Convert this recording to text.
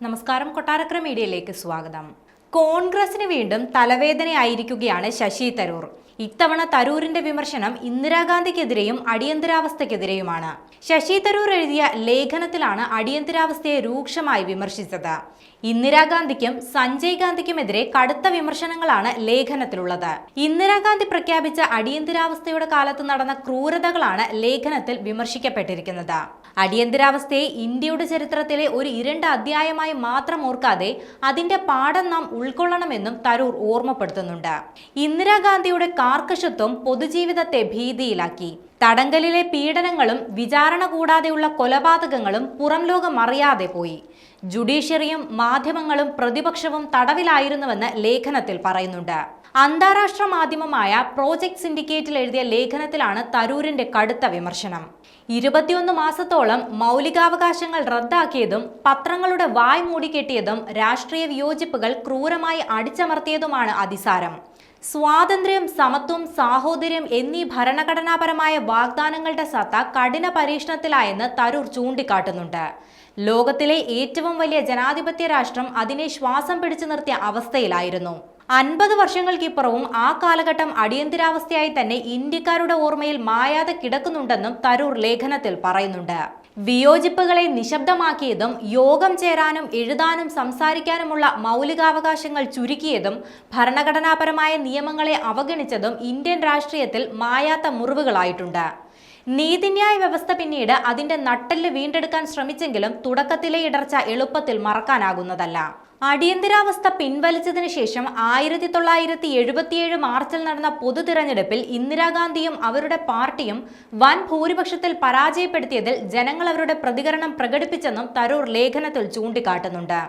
നമസ്കാരം, കൊട്ടാരക്കര മീഡിയയിലേക്ക് സ്വാഗതം. കോൺഗ്രസിന് വീണ്ടും തലവേദനയായിരിക്കുകയാണ് ശശി തരൂർ. ഇത്തവണ തരൂരിന്റെ വിമർശനം ഇന്ദിരാഗാന്ധിക്കെതിരെയും അടിയന്തരാവസ്ഥക്കെതിരെയുമാണ്. ശശി തരൂർ എഴുതിയ ലേഖനത്തിലാണ് അടിയന്തരാവസ്ഥയെ രൂക്ഷമായി വിമർശിച്ചത്. ഇന്ദിരാഗാന്ധിക്കും സഞ്ജയ് ഗാന്ധിക്കുമെതിരെ കടുത്ത വിമർശനങ്ങളാണ് ലേഖനത്തിലുള്ളത്. ഇന്ദിരാഗാന്ധി പ്രഖ്യാപിച്ച അടിയന്തരാവസ്ഥയുടെ കാലത്ത് നടന്ന ക്രൂരതകളാണ് ലേഖനത്തിൽ വിമർശിക്കപ്പെട്ടിരിക്കുന്നത്. അടിയന്തരാവസ്ഥയെ ഇന്ത്യയുടെ ചരിത്രത്തിലെ ഒരു ഇരുണ്ട അധ്യായമായി മാത്രം ഓർക്കാതെ അതിന്റെ പാഠം നാം ഉൾക്കൊള്ളണമെന്നും തരൂർ ഓർമ്മപ്പെടുത്തുന്നുണ്ട്. ഇന്ദിരാഗാന്ധിയുടെ കാർക്കശത്വം പൊതുജീവിതത്തെ ഭീതിയിലാക്കി. തടങ്കലിലെ പീഡനങ്ങളും വിചാരണ കൂടാതെയുള്ള കൊലപാതകങ്ങളും പുറം ലോകം അറിയാതെ പോയി. ജുഡീഷ്യറിയും മാധ്യമങ്ങളും പ്രതിപക്ഷവും തടവിലായിരുന്നുവെന്ന് ലേഖനത്തിൽ പറയുന്നുണ്ട്. അന്താരാഷ്ട്ര മാധ്യമമായ പ്രോജക്ട് സിൻഡിക്കേറ്റിൽ എഴുതിയ ലേഖനത്തിലാണ് തരൂരിന്റെ കടുത്ത വിമർശനം. 21 മാസത്തോളം മൗലികാവകാശങ്ങൾ റദ്ദാക്കിയതും പത്രങ്ങളുടെ വായ് മൂടിക്കെട്ടിയതും രാഷ്ട്രീയ വിയോജിപ്പുകൾ ക്രൂരമായി അടിച്ചമർത്തിയതുമാണ് അതിസാരം. സ്വാതന്ത്ര്യം, സമത്വം, സാഹോദര്യം എന്നീ ഭരണഘടനാപരമായ വാഗ്ദാനങ്ങളുടെ സത്ത കഠിന പരീക്ഷണത്തിലായെന്ന് തരൂർ ചൂണ്ടിക്കാട്ടുന്നുണ്ട്. ലോകത്തിലെ ഏറ്റവും വലിയ ജനാധിപത്യ രാഷ്ട്രം അതിനെ ശ്വാസം പിടിച്ചു നിർത്തിയ അവസ്ഥയിലായിരുന്നു. 50 വർഷങ്ങൾക്കിപ്പുറവും ആ കാലഘട്ടം അടിയന്തരാവസ്ഥയായി തന്നെ ഇന്ത്യക്കാരുടെ ഓർമ്മയിൽ മായാതെ കിടക്കുന്നുണ്ടെന്നും തരൂർ ലേഖനത്തിൽ പറയുന്നുണ്ട്. വിയോജിപ്പുകളെ നിശബ്ദമാക്കിയതും യോഗം ചേരാനും എഴുതാനും സംസാരിക്കാനുമുള്ള മൗലികാവകാശങ്ങൾ ചുരുക്കിയതും ഭരണഘടനാപരമായ നിയമങ്ങളെ അവഗണിച്ചതും ഇന്ത്യൻ രാഷ്ട്രീയത്തിൽ മായാത്ത മുറിവുകളായിട്ടുണ്ട്. നീതിന്യായ വ്യവസ്ഥ പിന്നീട് അതിന്റെ നട്ടെല്ല് വീണ്ടെടുക്കാൻ ശ്രമിച്ചെങ്കിലും തുടക്കത്തിലെ ഇടർച്ച എളുപ്പത്തിൽ മറക്കാനാകുന്നതല്ല. അടിയന്തരാവസ്ഥ പിൻവലിച്ചതിനു ശേഷം 1977 മാർച്ചിൽ നടന്ന പൊതു തിരഞ്ഞെടുപ്പിൽ ഇന്ദിരാഗാന്ധിയും അവരുടെ പാർട്ടിയും വൻ ഭൂരിപക്ഷത്തിൽ പരാജയപ്പെടുത്തിയതിൽ ജനങ്ങൾ അവരുടെ പ്രതികരണം പ്രകടിപ്പിച്ചെന്നും തരൂർ ലേഖനത്തിൽ ചൂണ്ടിക്കാട്ടുന്നുണ്ട്.